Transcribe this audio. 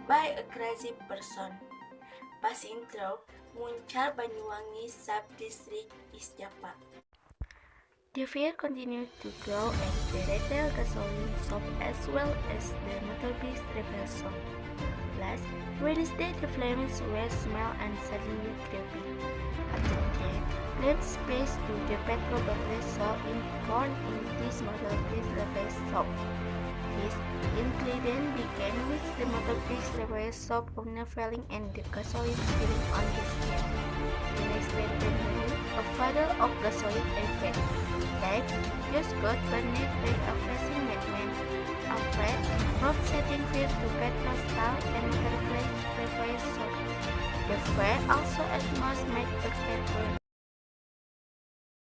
by a crazy person. Passing through Muncar Banyuwangi sub-district is Japa. The fear continued to grow and the retail gasoline shop as well as the motor-based repair shop. Plus, Wednesday the flames were smell and suddenly creepy. After that, flames spread to the petrol bottle shop in born in this motor-based repair shop. This incident began with the motor-based repair shop owner failing and the gasoline spilling on the street. The next day, a father of gasoline effect. Like, just got burned by a flashing madman. Afraid, Rob setting fire to petrol stall and motor-based repair shop. The fire also almost made the petrol.